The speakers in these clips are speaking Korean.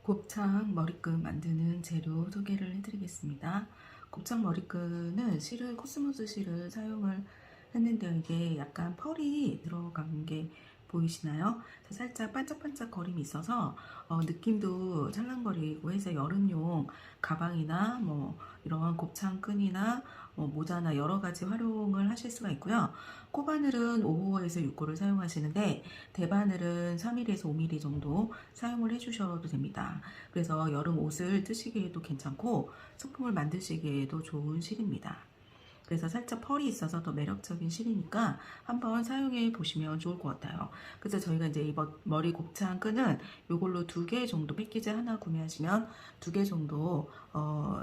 곱창 머리끈 만드는 재료 소개를 해드리겠습니다. 곱창 머리끈은 실을 코스모스 실을 사용을 했는데 이게 약간 펄이 들어간 게 보이시나요? 살짝 반짝반짝 거림이 있어서 느낌도 찰랑거리고 해서 여름용 가방이나 뭐 이런 곱창끈이나 모자나 여러 가지 활용을 하실 수가 있고요. 코바늘은 5호에서 6호를 사용하시는데 대바늘은 3mm 에서 5mm 정도 사용을 해주셔도 됩니다. 그래서 여름 옷을 뜨시기에도 괜찮고 소품을 만드시기에도 좋은 실입니다. 그래서 살짝 펄이 있어서 더 매력적인 실이니까 한번 사용해 보시면 좋을 것 같아요. 그래서 저희가 이제 이 머리 곱창 끈은 이걸로 2개 정도 패키지 하나 구매하시면 2개 정도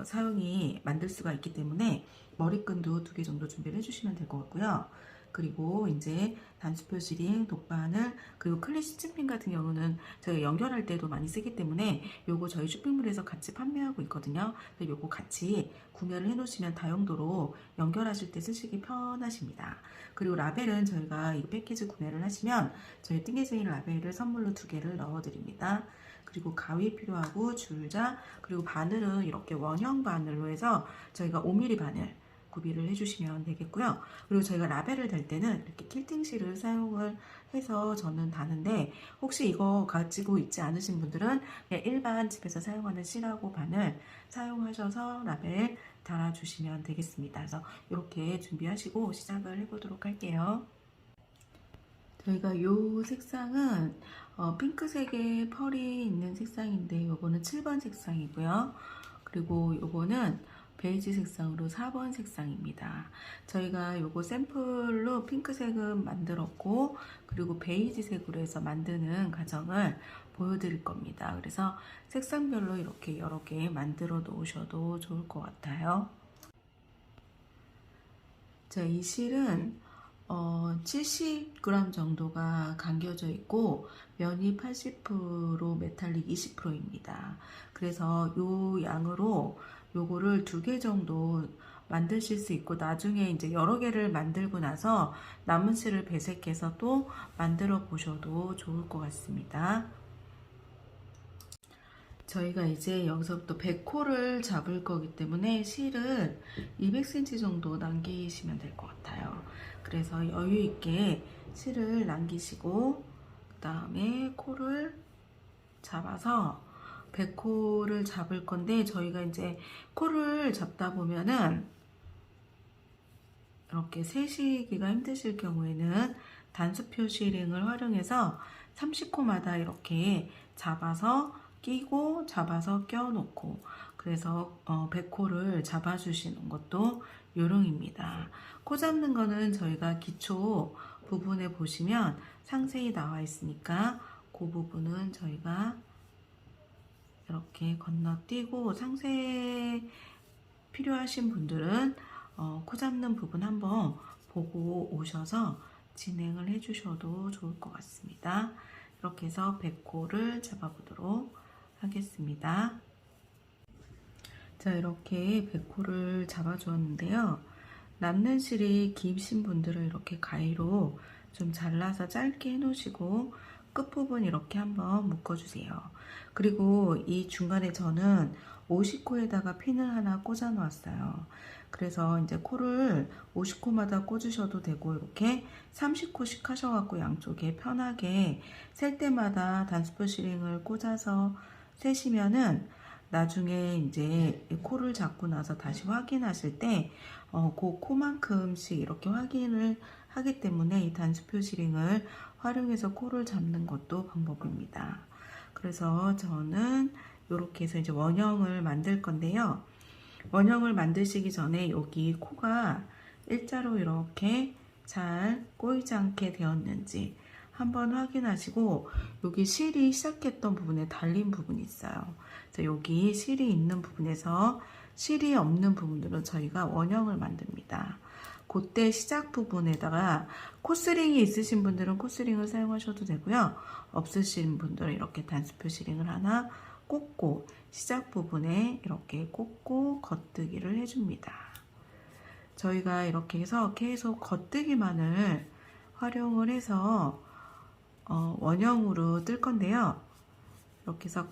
사용이 만들 수가 있기 때문에 머리끈도 2개 정도 준비를 해주시면 될 것 같고요. 그리고 이제 단수표 시링, 독바늘, 그리고 클린 시침핀 같은 경우는 저희가 연결할 때도 많이 쓰기 때문에 요거 저희 쇼핑몰에서 같이 판매하고 있거든요. 그래서 요거 같이 구매를 해 놓으시면 다용도로 연결하실 때 쓰시기 편하십니다. 그리고 라벨은 저희가 이 패키지 구매를 하시면 저희 띵게쟁이 라벨을 선물로 2개를 넣어 드립니다. 그리고 가위 필요하고 줄자, 그리고 바늘은 이렇게 원형 바늘로 해서 저희가 5mm 바늘 구비를 해주시면 되겠고요. 그리고 저희가 라벨을 달 때는 이렇게 킬팅실을 사용을 해서 저는 다는데 혹시 이거 가지고 있지 않으신 분들은 그냥 일반 집에서 사용하는 실하고 바늘 사용하셔서 라벨 달아주시면 되겠습니다. 그래서 이렇게 준비하시고 시작을 해보도록 할게요. 저희가 이 색상은 핑크색의 펄이 있는 색상인데 요거는 7번 색상이고요. 그리고 요거는 베이지 색상으로 4번 색상입니다. 저희가 요거 샘플로 핑크색은 만들었고 그리고 베이지 색으로 해서 만드는 과정을 보여드릴 겁니다. 그래서 색상별로 이렇게 여러 개 만들어 놓으셔도 좋을 것 같아요. 자, 이 실은 70g 정도가 감겨져 있고 면이 80% 메탈릭 20%입니다. 그래서 요 양으로 요거를 2개 정도 만드실 수 있고 나중에 이제 여러 개를 만들고 나서 남은 실을 배색해서 또 만들어 보셔도 좋을 것 같습니다. 저희가 이제 여기서부터 100호를 잡을 거기 때문에 실을 200cm 정도 남기시면 될 것 같아요. 그래서 여유 있게 실을 남기시고 그 다음에 코를 잡아서 100호를 잡을 건데 저희가 이제 코를 잡다 보면은 이렇게 세시기가 힘드실 경우에는 단수표 시링을 활용해서 30코마다 이렇게 잡아서 끼고 잡아서 껴놓고 그래서 100코를 잡아주시는 것도 요령입니다. 코 잡는 거는 저희가 기초 부분에 보시면 상세히 나와 있으니까 그 부분은 저희가 이렇게 건너뛰고 상세 필요하신 분들은 코 잡는 부분 한번 보고 오셔서 진행을 해 주셔도 좋을 것 같습니다. 이렇게 해서 100코를 잡아보도록 하겠습니다. 자, 이렇게 100코를 잡아주었는데요. 남는 실이 기신 분들은 이렇게 가위로 좀 잘라서 짧게 해놓으시고 끝부분 이렇게 한번 묶어주세요. 그리고 이 중간에 저는 50코에다가 핀을 하나 꽂아 놓았어요. 그래서 이제 코를 50코마다 꽂으셔도 되고 이렇게 30코씩 하셔갖고 양쪽에 편하게 셀 때마다 단수표 시링을 꽂아서 세시면은 나중에 이제 코를 잡고 나서 다시 확인하실 때 그 코만큼씩 이렇게 확인을 하기 때문에 이 단수표 시링을 활용해서 코를 잡는 것도 방법입니다. 그래서 저는 이렇게 해서 이제 원형을 만들 건데요. 원형을 만드시기 전에 여기 코가 일자로 이렇게 잘 꼬이지 않게 되었는지 한번 확인하시고 여기 실이 시작했던 부분에 달린 부분이 있어요. 여기 실이 있는 부분에서 실이 없는 부분들은 저희가 원형을 만듭니다. 그때 시작 부분에다가 코스링이 있으신 분들은 코스링을 사용하셔도 되고요. 없으신 분들은 이렇게 단수표 시링을 하나 꽂고 시작 부분에 이렇게 꽂고 겉뜨기를 해줍니다. 저희가 이렇게 해서 계속 겉뜨기만을 활용을 해서 원형으로 뜰 건데요. 이렇게 해서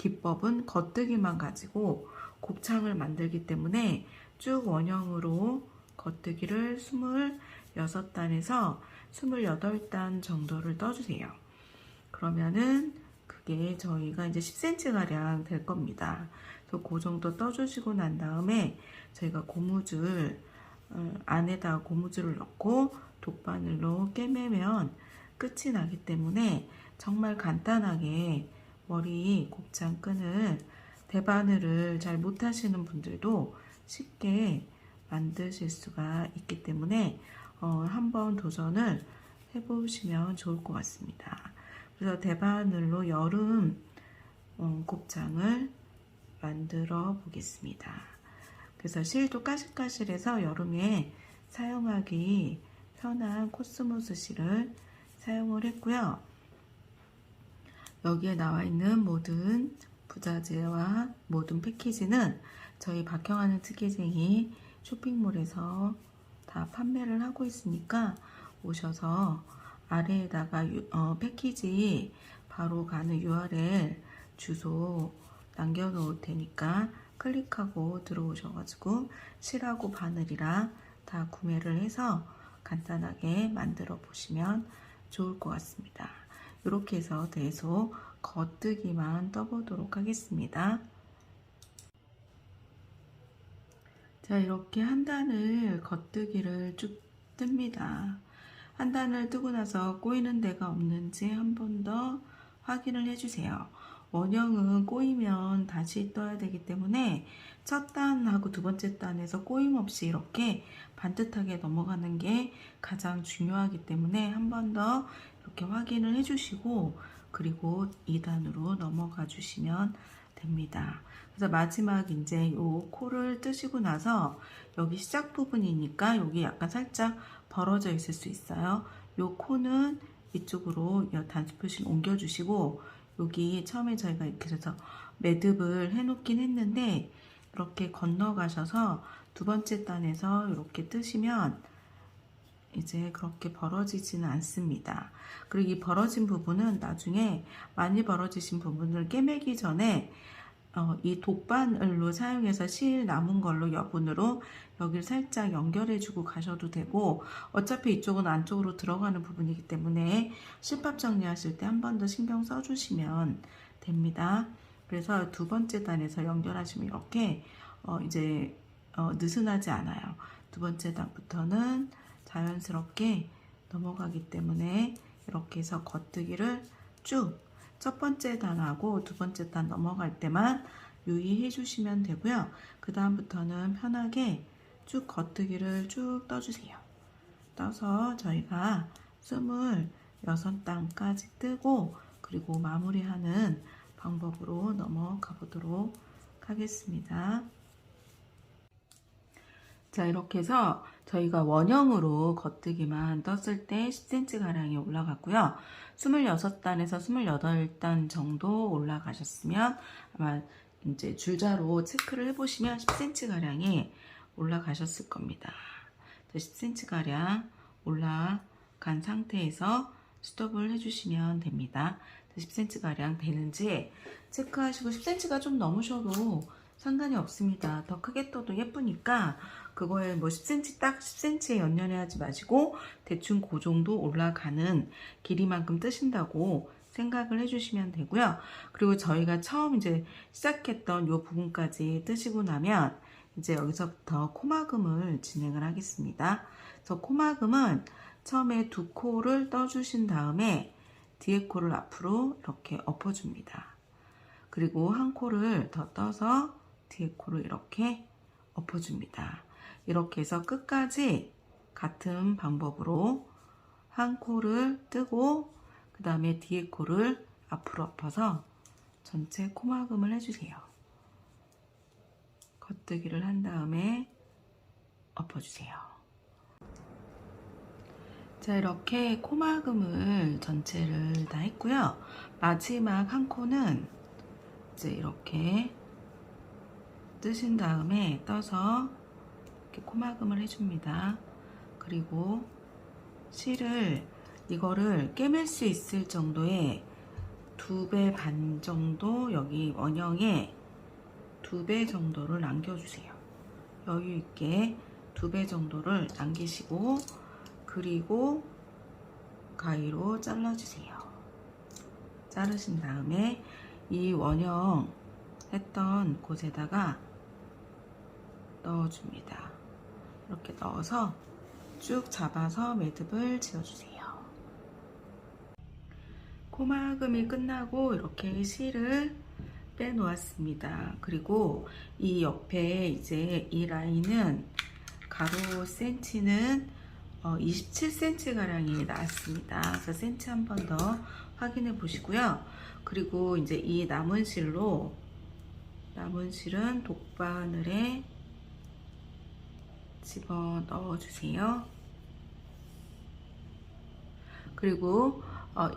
기법은 겉뜨기만 가지고 곱창을 만들기 때문에 쭉 원형으로 겉뜨기를 26단에서 28단 정도를 떠주세요. 그러면은 그게 저희가 이제 10cm 가량 될 겁니다. 그래서 그 정도 떠주시고 난 다음에 저희가 고무줄 안에다 고무줄을 넣고 독바늘로 꿰매면 끝이 나기 때문에 정말 간단하게 머리 곱창 끈을 대바늘을 잘 못하시는 분들도 쉽게 만드실 수가 있기 때문에 한번 도전을 해보시면 좋을 것 같습니다. 그래서 대바늘로 여름 곱창을 만들어 보겠습니다. 그래서 실도 까실까실해서 여름에 사용하기 편한 코스모스 실을 사용을 했고요. 여기에 나와 있는 모든 부자재와 모든 패키지는 저희 박형하는 특이쟁이 쇼핑몰에서 다 판매를 하고 있으니까 오셔서 아래에다가 패키지 바로 가는 URL 주소 남겨놓을 테니까 클릭하고 들어오셔가지고 실하고 바늘이랑 다 구매를 해서 간단하게 만들어 보시면 좋을 것 같습니다. 이렇게 해서 계속 겉뜨기만 떠보도록 하겠습니다. 자, 이렇게 한 단을 겉뜨기를 쭉 뜹니다. 한 단을 뜨고 나서 꼬이는 데가 없는지 한 번 더 확인을 해주세요. 원형은 꼬이면 다시 떠야 되기 때문에 첫 단하고 두 번째 단에서 꼬임 없이 이렇게 반듯하게 넘어가는 게 가장 중요하기 때문에 한 번 더 이렇게 확인을 해주시고 그리고 2단으로 넘어가 주시면 됩니다. 그래서 마지막 이제 요 코를 뜨시고 나서 여기 시작 부분이니까 여기 약간 살짝 벌어져 있을 수 있어요. 요 코는 이쪽으로 단수 표시를 옮겨 주시고 여기 처음에 저희가 이렇게 해서 매듭을 해 놓긴 했는데 이렇게 건너 가셔서 두 번째 단에서 이렇게 뜨시면 이제 그렇게 벌어지지는 않습니다. 그리고 이 벌어진 부분은 나중에 많이 벌어지신 부분을 꿰매기 전에 이 독바늘로 사용해서 실 남은 걸로 여분으로 여기를 살짝 연결해 주고 가셔도 되고 어차피 이쪽은 안쪽으로 들어가는 부분이기 때문에 실밥 정리하실 때 한 번 더 신경 써 주시면 됩니다. 그래서 두 번째 단에서 연결하시면 이렇게 이제 느슨하지 않아요. 두 번째 단부터는 자연스럽게 넘어가기 때문에 이렇게 해서 겉뜨기를 쭉 첫 번째 단하고 두 번째 단 넘어갈 때만 유의해 주시면 되고요. 그 다음부터는 편하게 쭉 겉뜨기를 쭉 떠주세요. 떠서 저희가 26단까지 뜨고 그리고 마무리하는 방법으로 넘어가 보도록 하겠습니다. 자, 이렇게 해서 저희가 원형으로 겉뜨기만 떴을 때 10cm 가량이 올라갔고요. 26단에서 28단 정도 올라가셨으면 아마 이제 줄자로 체크를 해보시면 10cm 가량이 올라가셨을 겁니다. 10cm 가량 올라간 상태에서 스톱을 해주시면 됩니다. 10cm 가량 되는지 체크하시고 10cm가 좀 넘으셔도 상관이 없습니다. 더 크게 떠도 예쁘니까 그거에 뭐 10cm 딱 10cm에 연연해하지 마시고 대충 그 정도 올라가는 길이만큼 뜨신다고 생각을 해주시면 되고요. 그리고 저희가 처음 이제 시작했던 이 부분까지 뜨시고 나면 이제 여기서부터 코막음을 진행을 하겠습니다. 그래서 코막음은 처음에 두 코를 떠주신 다음에 뒤에 코를 앞으로 이렇게 엎어줍니다. 그리고 한 코를 더 떠서 뒤에 코를 이렇게 엎어줍니다. 이렇게 해서 끝까지 같은 방법으로 한 코를 뜨고 그 다음에 뒤에 코를 앞으로 엎어서 전체 코막음을 해주세요. 겉뜨기를 한 다음에 엎어주세요. 자, 이렇게 코막음을 전체를 다 했고요. 마지막 한 코는 이제 이렇게 뜨신 다음에 떠서 이렇게 코막음을 해줍니다. 그리고 실을 이거를 꿰맬 수 있을 정도의 2배 반 정도 여기 원형에 2배 정도를 남겨주세요. 여유 있게 2배 정도를 남기시고, 그리고 가위로 잘라주세요. 자르신 다음에 이 원형 했던 곳에다가 넣어줍니다. 이렇게 넣어서 쭉 잡아서 매듭을 지어주세요. 코막음이 끝나고 이렇게 실을 빼놓았습니다. 그리고 이 옆에 이제 이 라인은 가로 센치는 27cm 가량이 나왔습니다. 그래서 센치 한 번 더 확인해 보시고요. 그리고 이제 이 남은 실은 독바늘에 집어 넣어 주세요. 그리고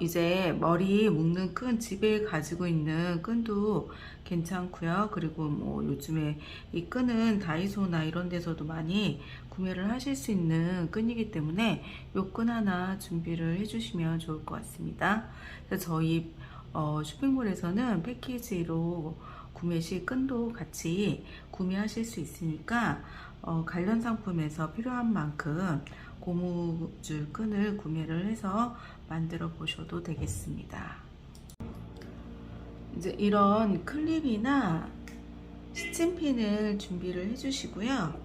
이제 머리 묶는 끈, 집에 가지고 있는 끈도 괜찮고요. 그리고 뭐 요즘에 이 끈은 다이소나 이런 데서도 많이 구매를 하실 수 있는 끈이기 때문에 이 끈 하나 준비를 해주시면 좋을 것 같습니다. 그래서 저희 쇼핑몰에서는 패키지로 구매 시 끈도 같이 구매하실 수 있으니까 관련 상품에서 필요한 만큼 고무줄 끈을 구매를 해서 만들어 보셔도 되겠습니다. 이제 이런 클립이나 스친핀을 준비를 해 주시고요.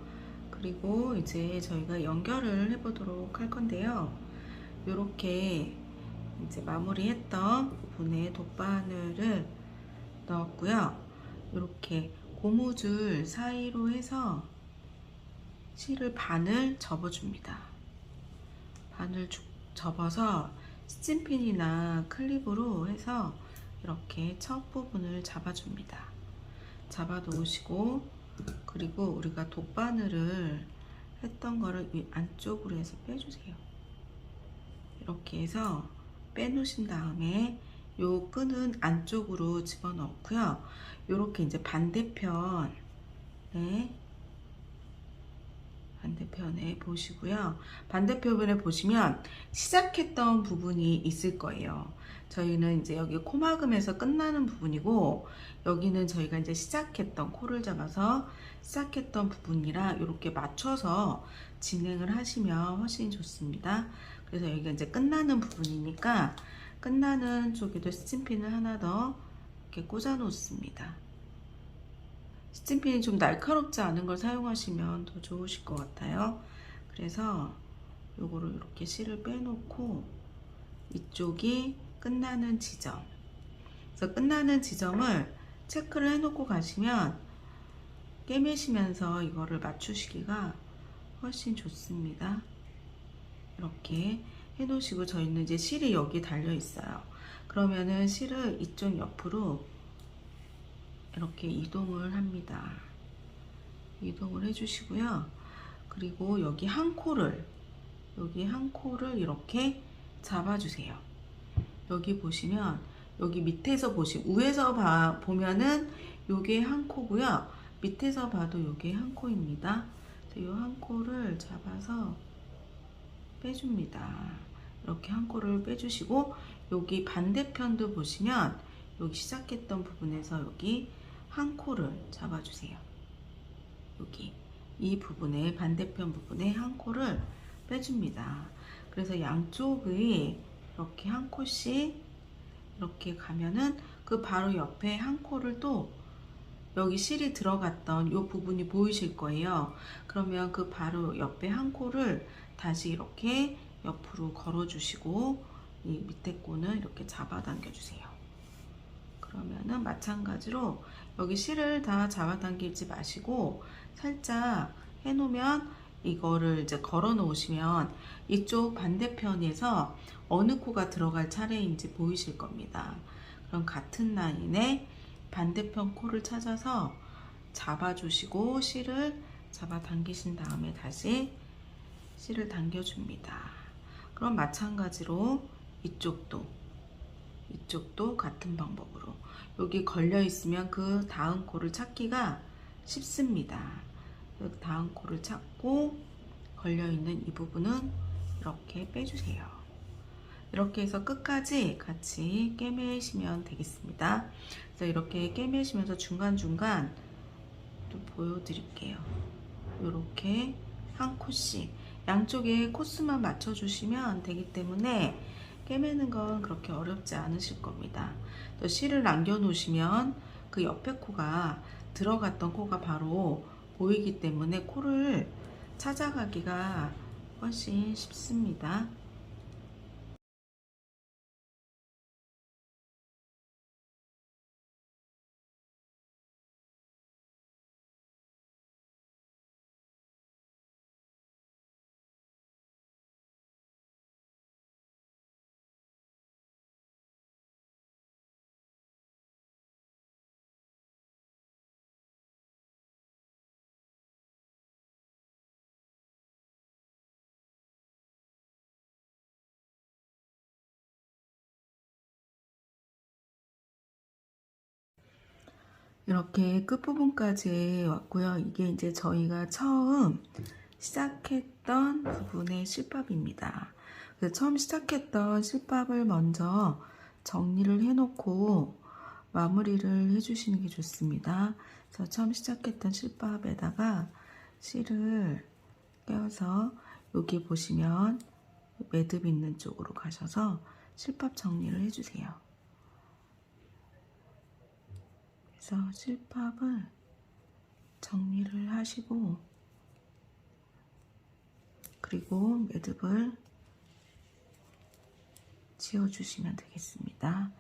그리고 이제 저희가 연결을 해 보도록 할 건데요. 이렇게 이제 마무리했던 부분에 돗바늘을 넣었고요. 이렇게 고무줄 사이로 해서 실을 반을 접어줍니다. 반을 접어서 스친핀이나 클립으로 해서 이렇게 첫 부분을 잡아줍니다. 잡아 놓으시고, 그리고 우리가 돗바늘을 했던 거를 이 안쪽으로 해서 빼주세요. 이렇게 해서 빼놓으신 다음에 요 끈은 안쪽으로 집어넣고요. 요렇게 이제 반대편에 보시고요. 반대편에 보시면 시작했던 부분이 있을 거예요. 저희는 이제 여기 코막음에서 끝나는 부분이고, 여기는 저희가 이제 시작했던, 코를 잡아서 시작했던 부분이라 이렇게 맞춰서 진행을 하시면 훨씬 좋습니다. 그래서 여기가 이제 끝나는 부분이니까 끝나는 쪽에도 스친핀을 하나 더 이렇게 꽂아 놓습니다. 스친핀이 좀 날카롭지 않은 걸 사용하시면 더 좋으실 것 같아요. 그래서 요거를 이렇게 실을 빼놓고 이쪽이 끝나는 지점, 그래서 끝나는 지점을 체크를 해놓고 가시면 꿰매시면서 이거를 맞추시기가 훨씬 좋습니다. 이렇게 해놓으시고, 저희는 이제 실이 여기 달려 있어요. 그러면은 실을 이쪽 옆으로 이렇게 이동을 합니다. 이동을 해주시고요. 그리고 여기 한 코를 이렇게 잡아주세요. 여기 보시면, 여기 밑에서 위에서 보면은 요게 한 코고요. 밑에서 봐도 요게 한 코입니다. 요 한 코를 잡아서 빼줍니다. 이렇게 한 코를 빼주시고, 여기 반대편도 보시면 여기 시작했던 부분에서 여기 한 코를 잡아주세요. 여기 이 부분에, 반대편 부분에 한 코를 빼줍니다. 그래서 양쪽의 이렇게 한 코씩 이렇게 가면은 그 바로 옆에 한 코를 또 여기 실이 들어갔던 이 부분이 보이실 거예요. 그러면 그 바로 옆에 한 코를 다시 이렇게 옆으로 걸어 주시고, 이 밑에 코는 이렇게 잡아당겨 주세요. 그러면은 마찬가지로 여기 실을 다 잡아당기지 마시고 살짝 해놓으면, 이거를 이제 걸어 놓으시면 이쪽 반대편에서 어느 코가 들어갈 차례인지 보이실 겁니다. 그럼 같은 라인에 반대편 코를 찾아서 잡아주시고 실을 잡아당기신 다음에 다시 실을 당겨줍니다. 그럼 마찬가지로 이쪽도 같은 방법으로 여기 걸려 있으면 그 다음 코를 찾기가 쉽습니다. 그 다음 코를 찾고 걸려 있는 이 부분은 이렇게 빼주세요. 이렇게 해서 끝까지 같이 꿰매시면 되겠습니다. 그래서 이렇게 꿰매시면서 중간중간 또 보여드릴게요. 이렇게 한 코씩 양쪽에 코스만 맞춰주시면 되기 때문에 꿰매는 건 그렇게 어렵지 않으실 겁니다. 또 실을 남겨 놓으시면 그 옆에 코가 들어갔던 코가 바로 보이기 때문에 코를 찾아가기가 훨씬 쉽습니다. 이렇게 끝부분까지 왔고요. 이게 이제 저희가 처음 시작했던 부분의 실밥입니다. 그래서 처음 시작했던 실밥을 먼저 정리를 해놓고 마무리를 해주시는 게 좋습니다. 그래서 처음 시작했던 실밥에다가 실을 껴서 여기 보시면 매듭 있는 쪽으로 가셔서 실밥 정리를 해주세요. 그래서 실밥을 정리를 하시고 그리고 매듭을 지어주시면 되겠습니다.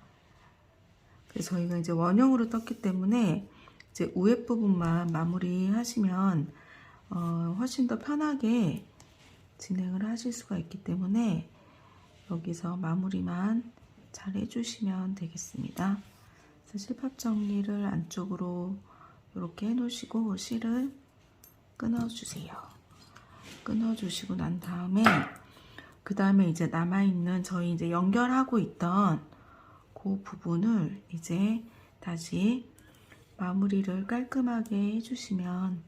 그래서 저희가 이제 원형으로 떴기 때문에 이제 위에 부분만 마무리 하시면 훨씬 더 편하게 진행을 하실 수가 있기 때문에 여기서 마무리만 잘 해주시면 되겠습니다. 그래서 실밥 정리를 안쪽으로 이렇게 해 놓으시고 실을 끊어주세요. 끊어주시고 난 다음에 그 다음에 이제 남아있는 저희 이제 연결하고 있던 그 부분을 이제 다시 마무리를 깔끔하게 해주시면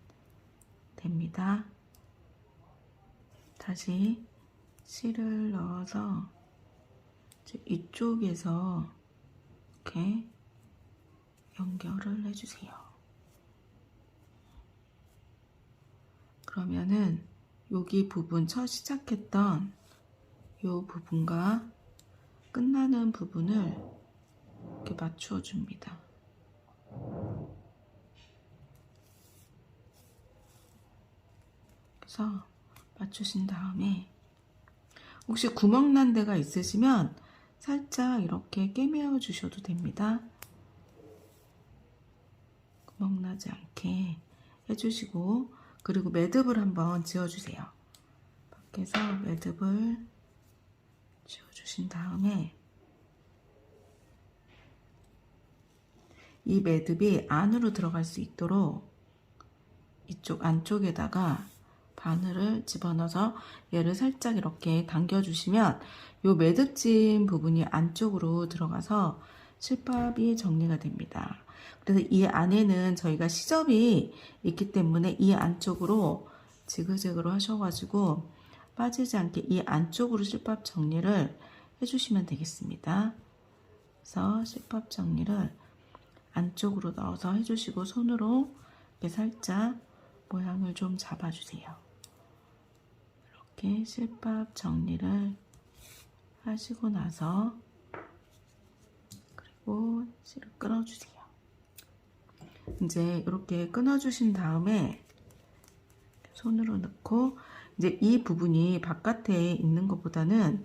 됩니다. 다시 실을 넣어서 이쪽에서 이렇게 연결을 해주세요. 그러면은 여기 부분 첫 시작했던 이 부분과 끝나는 부분을 이렇게 맞추어 줍니다. 그래서 맞추신 다음에 혹시 구멍 난 데가 있으시면 살짝 이렇게 꿰매어 주셔도 됩니다. 구멍 나지 않게 해주시고 그리고 매듭을 한번 지어주세요. 밖에서 매듭을 지어주신 다음에 이 매듭이 안으로 들어갈 수 있도록 이쪽 안쪽에다가 바늘을 집어넣어서 얘를 살짝 이렇게 당겨주시면 이 매듭진 부분이 안쪽으로 들어가서 실밥이 정리가 됩니다. 그래서 이 안에는 저희가 시접이 있기 때문에 이 안쪽으로 지그재그로 하셔가지고 빠지지 않게 이 안쪽으로 실밥 정리를 해주시면 되겠습니다. 그래서 실밥 정리를 안쪽으로 넣어서 해주시고 손으로 이렇게 살짝 모양을 좀 잡아주세요. 이렇게 실밥 정리를 하시고 나서 그리고 실을 끊어주세요. 이제 이렇게 끊어주신 다음에 손으로 넣고 이제 이 부분이 바깥에 있는 것보다는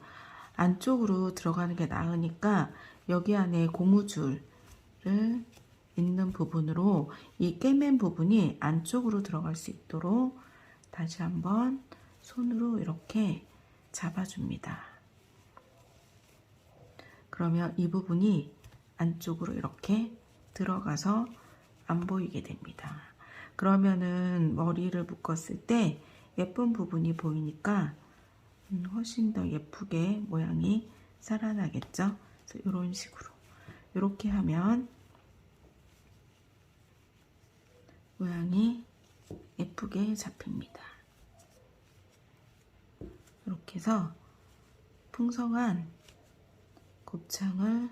안쪽으로 들어가는 게 나으니까 여기 안에 고무줄을 있는 부분으로 이 꿰맨 부분이 안쪽으로 들어갈 수 있도록 다시 한번 손으로 이렇게 잡아줍니다. 그러면 이 부분이 안쪽으로 이렇게 들어가서 안 보이게 됩니다. 그러면은 머리를 묶었을 때 예쁜 부분이 보이니까 훨씬 더 예쁘게 모양이 살아나겠죠. 그래서 이런 식으로 이렇게 하면 모양이 예쁘게 잡힙니다. 이렇게 해서 풍성한 곱창을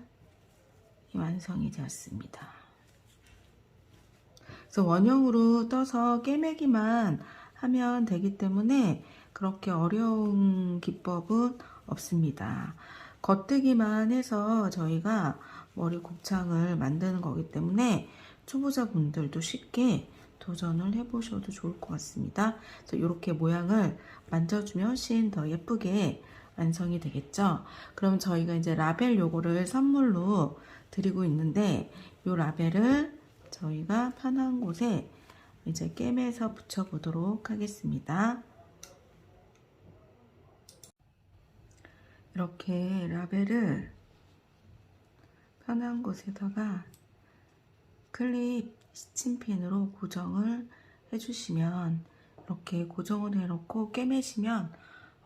완성이 되었습니다. 그래서 원형으로 떠서 꿰매기만 하면 되기 때문에 그렇게 어려운 기법은 없습니다. 겉뜨기만 해서 저희가 머리 곱창을 만드는 거기 때문에 초보자분들도 쉽게 도전을 해보셔도 좋을 것 같습니다. 그래서 이렇게 모양을 만져주면 훨씬 더 예쁘게 완성이 되겠죠. 그럼 저희가 이제 라벨 요거를 선물로 드리고 있는데 이 라벨을 저희가 편한 곳에 이제 꿰매서 붙여 보도록 하겠습니다. 이렇게 라벨을 편한 곳에다가 클립 스친핀으로 고정을 해주시면 이렇게 고정을 해놓고 꿰매시면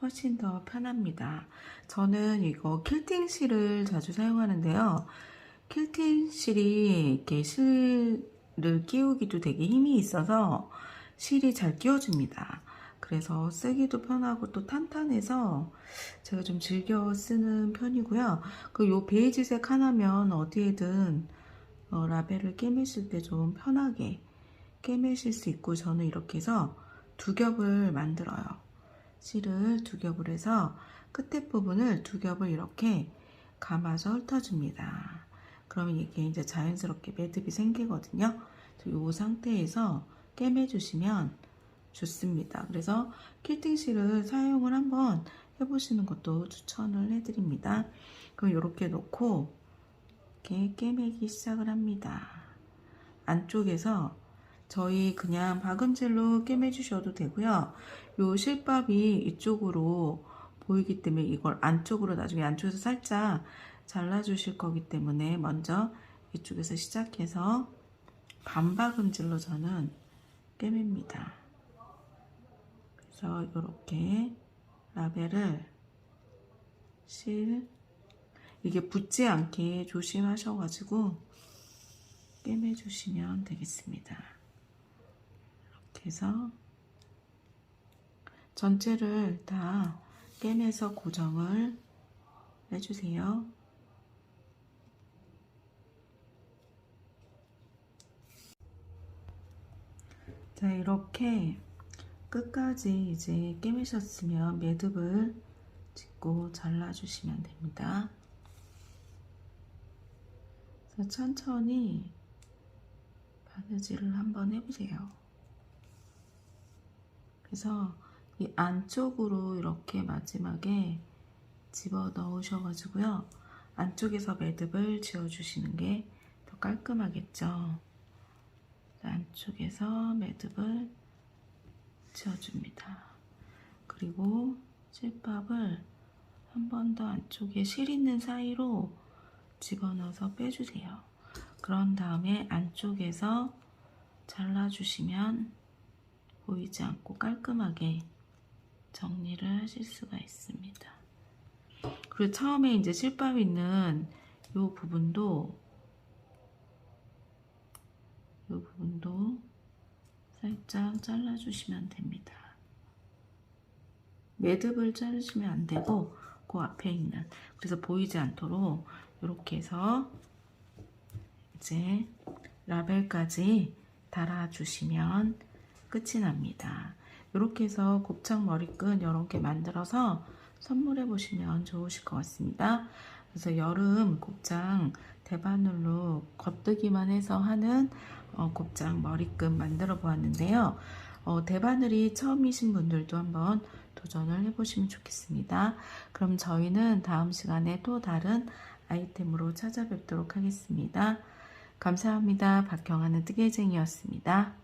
훨씬 더 편합니다. 저는 이거 퀼팅 실을 자주 사용하는데요. 퀼팅 실이 이렇게 실을 끼우기도 되게 힘이 있어서 실이 잘 끼워줍니다. 그래서 쓰기도 편하고 또 탄탄해서 제가 좀 즐겨 쓰는 편이고요. 요 베이지색 하나면 어디에든 라벨을 꿰매실 때 좀 편하게 꿰매실 수 있고, 저는 이렇게 해서 두 겹을 만들어요. 실을 두 겹을 해서 끝에 부분을 두 겹을 이렇게 감아서 훑어줍니다. 그러면 이게 이제 자연스럽게 매듭이 생기거든요. 이 상태에서 꿰매주시면 좋습니다. 그래서 퀼팅 실을 사용을 한번 해보시는 것도 추천을 해드립니다. 그럼 이렇게 놓고 이렇게 꿰매기 시작을 합니다. 안쪽에서 저희 그냥 박음질로 꿰매주셔도 되고요. 요 실밥이 이쪽으로 보이기 때문에 이걸 안쪽으로 나중에 안쪽에서 살짝 잘라주실 거기 때문에 먼저 이쪽에서 시작해서 반박음질로 저는 꿰맵니다. 그래서 이렇게 라벨을 이게 붙지 않게 조심하셔가지고 꿰매주시면 되겠습니다. 이렇게 해서 전체를 다 꿰매서 고정을 해주세요. 자, 이렇게 끝까지 이제 꿰매셨으면 매듭을 짚고 잘라주시면 됩니다. 그래서 천천히 바느질을 한번 해보세요. 그래서 이 안쪽으로 이렇게 마지막에 집어 넣으셔가지고요. 안쪽에서 매듭을 지어주시는 게 더 깔끔하겠죠. 안쪽에서 매듭을 지어줍니다. 그리고 실밥을 한 번 더 안쪽에 실 있는 사이로 집어넣어서 빼주세요. 그런 다음에 안쪽에서 잘라주시면 보이지 않고 깔끔하게 정리를 하실 수가 있습니다. 그리고 처음에 이제 실밥 있는 이 부분도 살짝 잘라주시면 됩니다. 매듭을 자르시면 안 되고 그 앞에 있는, 그래서 보이지 않도록 이렇게 해서 이제 라벨까지 달아주시면 끝이 납니다. 이렇게 해서 곱창 머리끈 이런 게 만들어서 선물해 보시면 좋으실 것 같습니다. 그래서 여름 곱창 대바늘로 겉뜨기만 해서 하는 곱창 머리끈 만들어 보았는데요. 대바늘이 처음이신 분들도 한번 도전을 해보시면 좋겠습니다. 그럼 저희는 다음 시간에 또 다른 아이템으로 찾아뵙도록 하겠습니다. 감사합니다. 박경아는 뜨개쟁이였습니다.